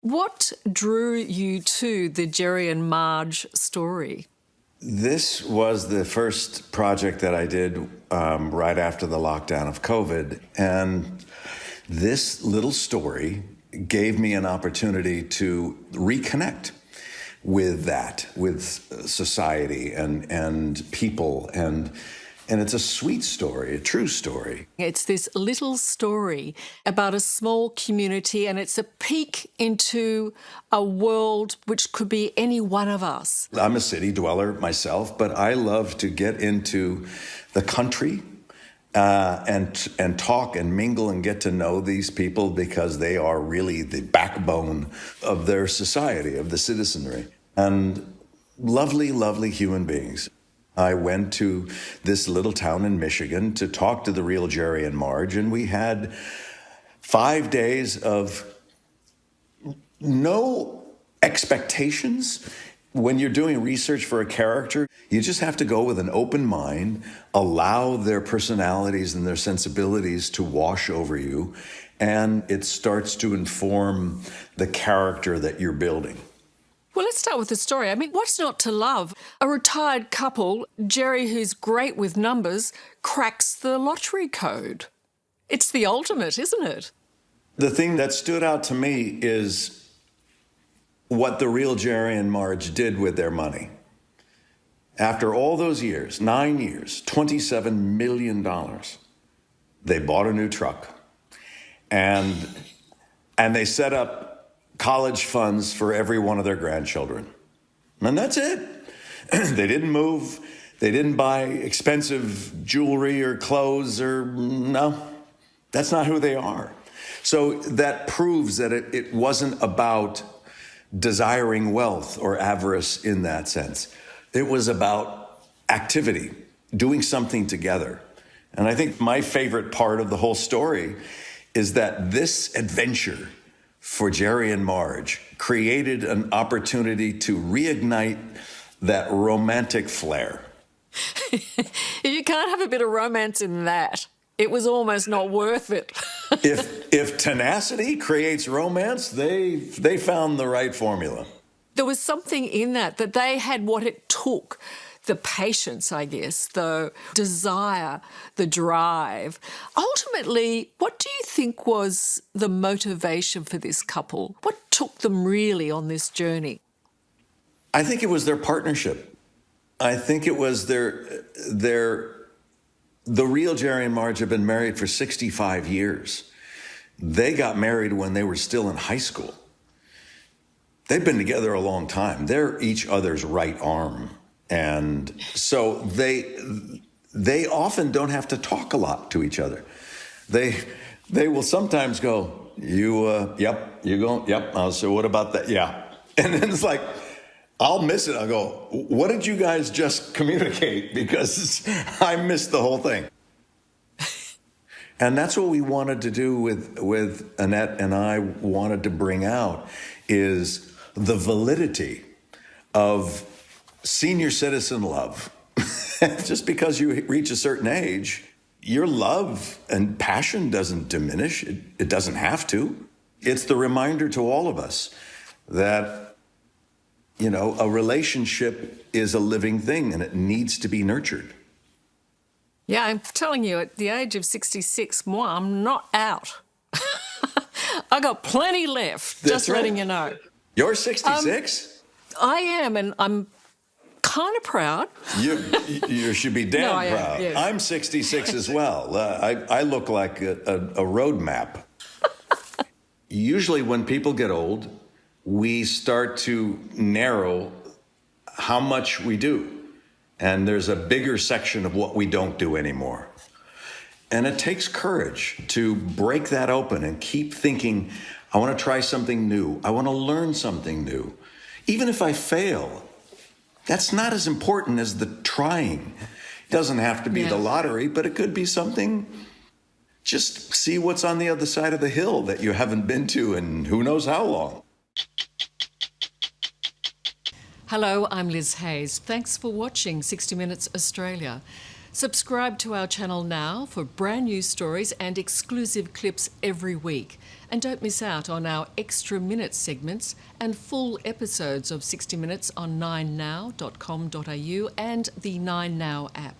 What drew you to the Jerry and Marge story? This was the first project that I did right after the lockdown of COVID. And this little story gave me an opportunity to reconnect with that, with society and people. And it's a sweet story, a true story. It's this little story about a small community, and it's a peek into a world which could be any one of us. I'm a city dweller myself, but I love to get into the country and talk and mingle and get to know these people because they are really the backbone of their society, of the citizenry. And lovely, lovely human beings. I went to this little town in Michigan to talk to the real Jerry and Marge, and we had 5 days of no expectations. When you're doing research for a character, you just have to go with an open mind, allow their personalities and their sensibilities to wash over you, and it starts to inform the character that you're building. Well, let's start with the story. I mean, what's not to love? A retired couple, Jerry, who's great with numbers, cracks the lottery code. It's the ultimate, isn't it? The thing that stood out to me is what the real Jerry and Marge did with their money. After all those years, 9 years, $27 million, they bought a new truck. And they set up college funds for every one of their grandchildren. And that's it. They didn't move. They didn't buy expensive jewelry or clothes no, that's not who they are. So that proves that it wasn't about desiring wealth or avarice in that sense. It was about activity, doing something together. And I think my favorite part of the whole story is that this adventure for Jerry and Marge created an opportunity to reignite that romantic flair. You can't have a bit of romance in that. It was almost not worth it. If tenacity creates romance, they found the right formula. There was something in that they had what it took. The patience, I guess, the desire, the drive. Ultimately, what do you think was the motivation for this couple? What took them really on this journey? I think it was their partnership. I think it was the real Jerry and Marge have been married for 65 years. They got married when they were still in high school. They've been together a long time. They're each other's right arm. And so they often don't have to talk a lot to each other. They will sometimes go, yep, you go, yep. I'll say, what about that? Yeah. And then it's like, I'll miss it. I'll go, what did you guys just communicate? Because I missed the whole thing. And that's what we wanted to do with Annette and I wanted to bring out is the validity of senior citizen love. Just because you reach a certain age, your love and passion doesn't diminish. It doesn't have to. It's the reminder to all of us that, a relationship is a living thing and it needs to be nurtured. Yeah, I'm telling you, at the age of 66, I'm not out. I got plenty left, That's just right. letting you know. You're 66? I am, and I'm kind of proud. You should be damn No, I am, proud. yes. I'm 66 as well. I look like a road map. Usually when people get old, we start to narrow how much we do. And there's a bigger section of what we don't do anymore. And it takes courage to break that open and keep thinking, I want to try something new. I want to learn something new. Even if I fail, that's not as important as the trying. It doesn't have to be the lottery, but it could be something. Just see what's on the other side of the hill that you haven't been to in who knows how long. Hello, I'm Liz Hayes. Thanks for watching 60 Minutes Australia. Subscribe to our channel now for brand new stories and exclusive clips every week. And don't miss out on our extra minute segments and full episodes of 60 Minutes on 9now.com.au and the 9Now app.